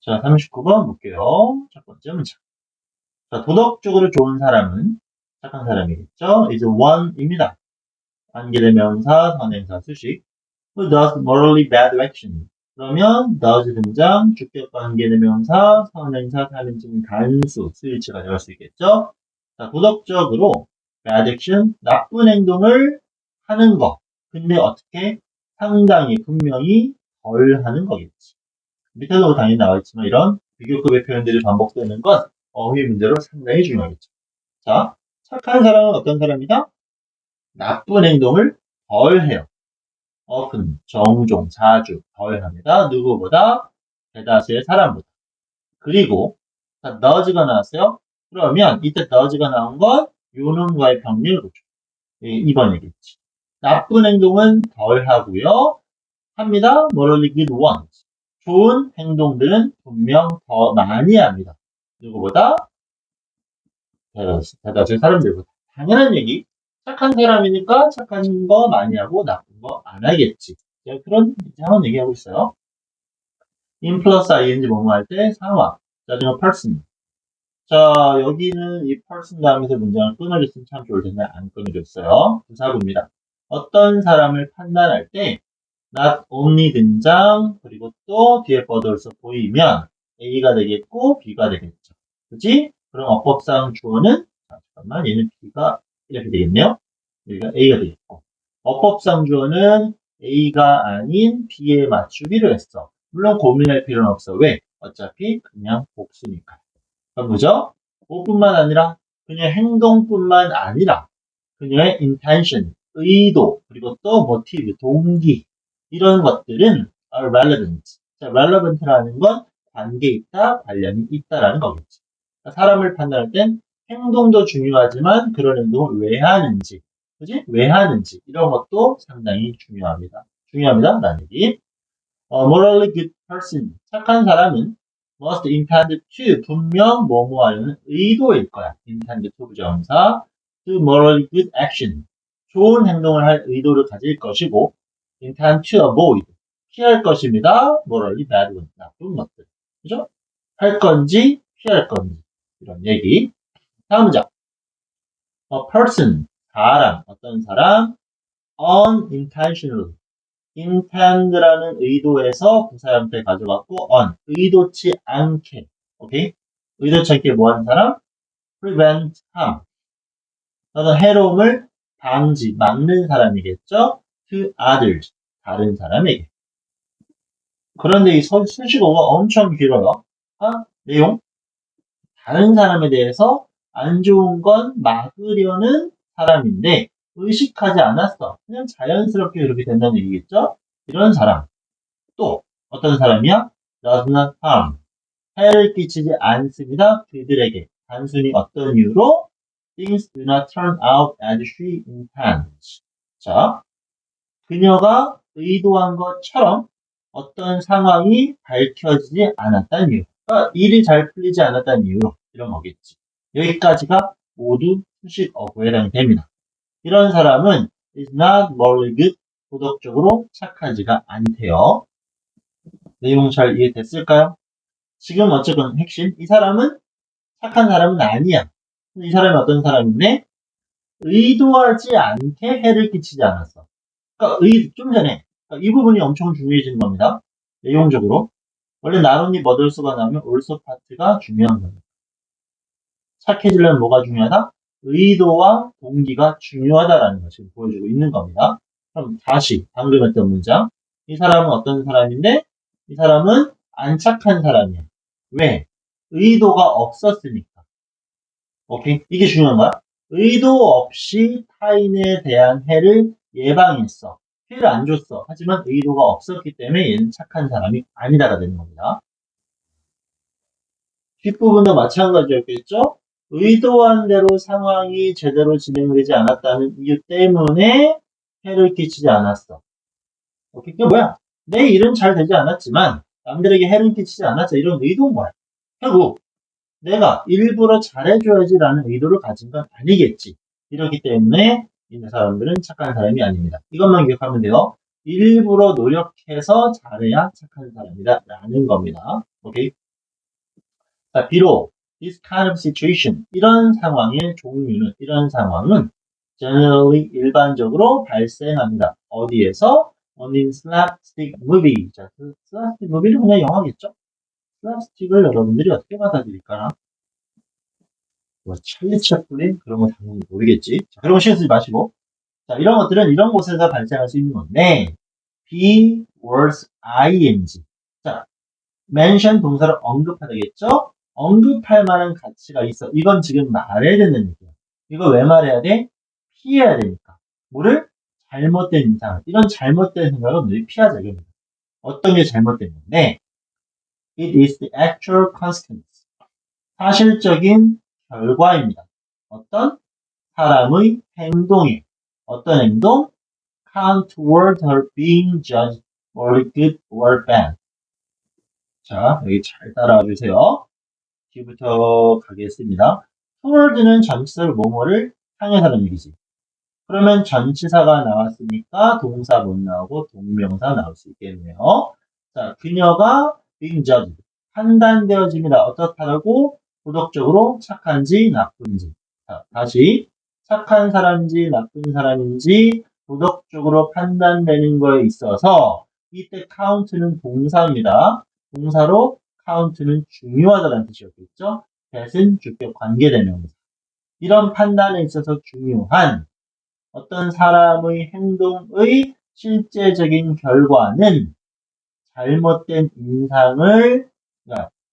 자, 39번 볼게요. 첫 번째 문장. 자, 도덕적으로 좋은 사람은 착한 사람이겠죠? is one입니다. 관계대명사, 선행사, 수식. Who does morally bad action? 그러면 does 등장, 주격 관계대명사, 선행사, 3인칭 단수, 스위치 가져갈 수 있겠죠? 자, 도덕적으로 bad action, 나쁜 행동을 하는 거. 근데 어떻게? 상당히 분명히 덜 하는 거겠지. 밑에도 당연히 나와있지만 이런 비교급의 표현들이 반복되는 건 어휘 문제로 상당히 중요하겠죠. 자, 착한 사람은 어떤 사람이다? 나쁜 행동을 덜 해요. often, 종종, 자주 덜 합니다. 누구보다? 대다수의 사람보다. 그리고 does가 나왔어요. 그러면 이때 does가 나온 건 요놈과의 병렬로죠. 2번이겠지. 나쁜 행동은 덜 하고요. 합니다. morally good ones. 좋은 행동들은 분명 더 많이 합니다. 누구보다? 대다수의 사람들보다. 당연한 얘기. 착한 사람이니까 착한 거 많이 하고 나쁜 거 안 하겠지. 그런 이상한 얘기하고 있어요. in 플러스 ing 뭐뭐 할 때 상황. 짜증은 person. 자, 여기는 이 person 다음에서 문장을 끊어줬으면 참 좋을 텐데 안 끊어줬어요. 부사구입니다. 어떤 사람을 판단할 때 not only 등장, 그리고 또 뒤에 버들서 보이면 A가 되겠고 B가 되겠죠. 그치? 그럼 어법상 주어는, 잠깐만, 얘는 B가 이렇게 되겠네요. 여기가 A가 되겠고. 어법상 주어는 A가 아닌 B에 맞추기로 했어. 물론 고민할 필요는 없어. 왜? 어차피 그냥 복수니까. 그럼 뭐죠? 뭐뿐만 아니라 그냥 행동뿐만 아니라 그녀의 intention, 의도, 그리고 또 motive, 동기 이런 것들은 are relevant. 자, relevant라는 건 관계 있다, 관련이 있다라는 거겠지. 그러니까 사람을 판단할 땐 행동도 중요하지만 그런 행동을 왜 하는지, 그지? 왜 하는지 이런 것도 상당히 중요합니다. 중요합니다. 라는 얘기. morally good person. 착한 사람은 must intend to. 분명 뭐뭐 하려는 의도일 거야. intend to 부정사. to morally good action. 좋은 행동을 할 의도를 가질 것이고 intend to avoid. 피할 것입니다. morally bad one. 나쁜 것들. 그죠? 할 건지 피할 건지. 이런 얘기. 다음 문장. a person. 사람. 어떤 사람? unintentional. intend라는 의도에서 부사 형태 가져갔고 on 의도치 않게 오케이 의도치 않게 뭐 하는 사람 prevent harm 어떤 해로움을 방지 막는 사람이겠죠 to others 다른 사람에게 그런데 이 수식어가 엄청 길어요 내용 다른 사람에 대해서 안 좋은 건 막으려는 사람인데 의식하지 않았어 그냥 자연스럽게 그렇게 된다는 얘기겠죠 이런 사람 또 어떤 사람이야? does not harm. 해를 끼치지 않습니다. 그들에게. 단순히 어떤 이유로? things do not turn out as she intends. 자, 그녀가 의도한 것처럼 어떤 상황이 밝혀지지 않았다는 이유. 그러니까 일이 잘 풀리지 않았다는 이유로 이런 거겠지. 여기까지가 모두 수식 어구에 해당이 됩니다. 이런 사람은 is not morally good. 도덕적으로 착하지가 않대요. 내용 잘 이해됐을까요? 지금 어쨌든 핵심 이 사람은 착한 사람은 아니야. 이 사람이 어떤 사람인데 의도하지 않게 해를 끼치지 않았어. 그러니까 좀 전에 그러니까 이 부분이 엄청 중요해지는 겁니다. 내용적으로 원래 나뭇잎 얻을수가 나오면 올소 파트가 중요한 겁니다. 착해지려면 뭐가 중요하다? 의도와 동기가 중요하다라는 것을 지금 보여주고 있는 겁니다. 그럼 다시 방금 했던 문장 이 사람은 어떤 사람인데 이 사람은 안 착한 사람이야. 왜? 의도가 없었으니까. 오케이? 이게 중요한 거야. 의도 없이 타인에 대한 해를 예방했어. 피해를 안 줬어. 하지만 의도가 없었기 때문에 얘는 착한 사람이 아니다가 되는 겁니다. 뒷부분도 마찬가지였겠죠? 의도한 대로 상황이 제대로 진행되지 않았다는 이유 때문에 해를 끼치지 않았어. 오케이? 그게 뭐야? 내 일은 잘 되지 않았지만 남들에게 해를 끼치지 않았어. 이런 의도인 거야. 결국 내가 일부러 잘해줘야지라는 의도를 가진 건 아니겠지. 이렇기 때문에 이 사람들은 착한 사람이 아닙니다. 이것만 기억하면 돼요. 일부러 노력해서 잘해야 착한 사람이다 라는 겁니다. 오케이? 자, 비록 this kind of situation, 이런 상황의 종류는, 이런 상황은 generally 일반적으로 발생합니다. 어디에서? in slapstick movie. 자, 그 slapstick movie는 그냥 영화겠죠? slapstick을 여러분들이 어떻게 받아들일까나? 뭐 찰리 채플린? 그런 거 당연히 모르겠지. 자, 그런 거 신경 쓰지 마시고. 자, 이런 것들은 이런 곳에서 발생할 수 있는 건데, be, words, ing. 자, mention 동사를 언급하다겠죠? 언급할 만한 가치가 있어. 이건 지금 말해야 되는 얘기야. 이거 왜 말해야 돼? 피해야 되니까. 뭐를? 잘못된 인상. 이런 잘못된 생각은 늘 피하자. 이겁니다. 어떤 게 잘못된 건데? It is the actual consequence. 사실적인 결과입니다. 어떤? 사람의 행동이. 어떤 행동? Count toward her being judged or good or bad. 자, 여기 잘 따라와 주세요. 뒤부터 가겠습니다. toward는 전치사를 뭐뭐를 향해서는 얘기지. 그러면 전치사가 나왔으니까 동사 못 나오고 동명사 나올 수 있겠네요. 자, 그녀가 being judged. 판단되어집니다. 어떻다고? 도덕적으로 착한지 나쁜지. 자, 다시 착한 사람인지 나쁜 사람인지 도덕적으로 판단되는 거에 있어서 이때 count는 동사입니다. 동사로 count는 중요하다는 뜻이었겠죠. that은 주격 관계대명사. 이런 판단에 있어서 중요한 어떤 사람의 행동의 실제적인 결과는 잘못된 인상을,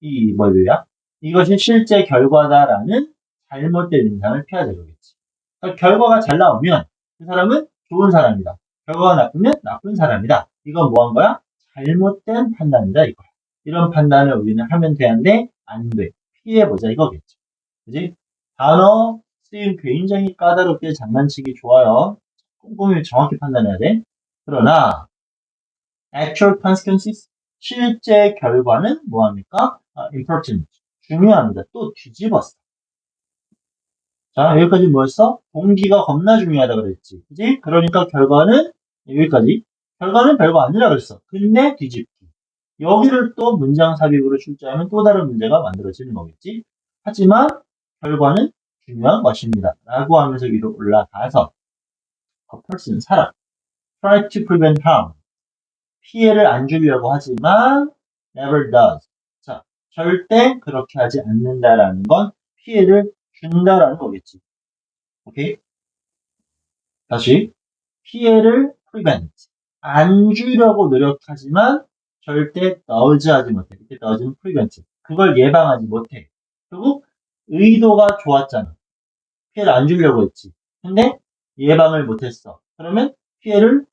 이 뭐야? 이것이 실제 결과다라는 잘못된 인상을 피하자 이거겠지. 그러니까 결과가 잘 나오면 그 사람은 좋은 사람이다. 결과가 나쁘면 나쁜 사람이다. 이건 뭐 한 거야? 잘못된 판단이다 이거야. 이런 판단을 우리는 하면 되는데 안 돼. 피해보자 이거겠지. 그지? 단어 쓰임 굉장히 까다롭게 장난치기 좋아요. 꼼꼼히 정확히 판단해야 돼. 그러나 actual consequences, 실제 결과는 뭐합니까? important, 중요합니다. 또 뒤집었어. 자, 여기까지 뭐였어? 동기가 겁나 중요하다 그랬지. 그지? 그러니까 결과는 여기까지. 결과는 별거 아니라 그랬어. 근데 뒤집기. 여기를 또 문장 삽입으로 출제하면 또 다른 문제가 만들어지는 거겠지. 하지만 결과는 중요한 것입니다. 라고 하면서 위로 올라가서 a person, 사람, try to prevent harm. 피해를 안 주려고 하지만 never does. 자, 절대 그렇게 하지 않는다라는 건 피해를 준다라는 거겠지. 오케이? 다시 피해를 prevent. 안 주려고 노력하지만 절대 does 하지 못해. 이때 does는 prevent. 그걸 예방하지 못해. 결국 의도가 좋았잖아. 피해를 안 주려고 했지. 근데 예방을 못했어. 그러면 피해를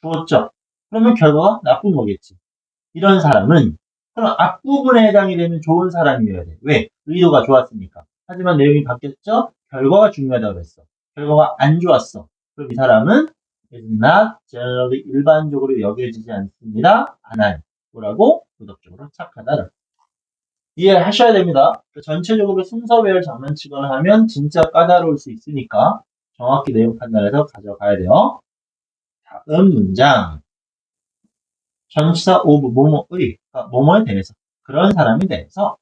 주었죠. 그러면 결과가 나쁜 거겠지. 이런 사람은 그럼 앞부분에 해당이 되면 좋은 사람이어야 돼. 왜? 의도가 좋았으니까. 하지만 내용이 바뀌었죠? 결과가 중요하다고 그랬어. 결과가 안 좋았어. 그럼 이 사람은 is not generally 일반적으로 여겨지지 않습니다. 안 할. 뭐라고? 도덕적으로 착하다. 이해하셔야 됩니다. 전체적으로 순서 배열 장난치거나 하면 진짜 까다로울 수 있으니까 정확히 내용 판단해서 가져가야 돼요. 다음 문장. 전치사 of 뭐뭐의, 뭐뭐에 대해서, 그런 사람에 대해서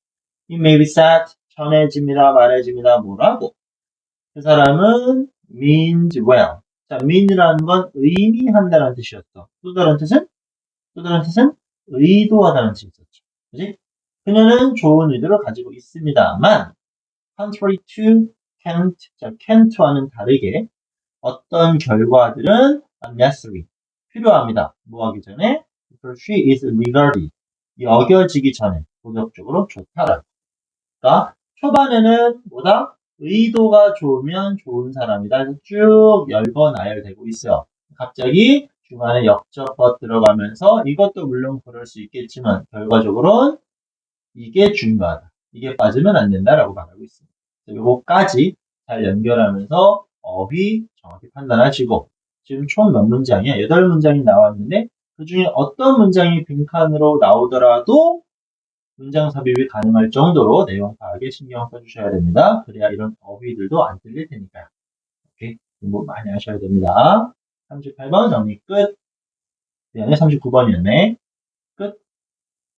it may be said, 전해집니다, 말해집니다, 뭐라고? 그 사람은 means well. 자, mean이라는 건 의미한다는 뜻이었어. 또 다른 뜻은? 또 다른 뜻은 의도하다는 뜻이 있었죠. 그지? 그녀는 좋은 의도를 가지고 있습니다만 contrary to can't, 자, can't와는 다르게 어떤 결과들은 unnecessary, 필요합니다. 뭐 하기 전에? because she is regarded, 여겨지기 전에 도덕적으로 좋다라. 그러니까 초반에는 뭐다? 의도가 좋으면 좋은 사람이다. 해서 쭉 열거 나열되고 있어요. 갑자기 중간에 역접법 들어가면서 이것도 물론 그럴 수 있겠지만 결과적으로는 이게 중요하다. 이게 빠지면 안 된다라고 말하고 있습니다. 요거까지 잘 연결하면서 어휘 정확히 판단하시고 지금 총 몇 문장이야? 8문장이 나왔는데 그 중에 어떤 문장이 빈칸으로 나오더라도 문장 삽입이 가능할 정도로 내용 파악에 신경 써주셔야 됩니다. 그래야 이런 어휘들도 안 틀릴 테니까요. 오케이? 공부 많이 하셔야 됩니다. 38번 정리 끝. 미안해, 39번이었네. 끝.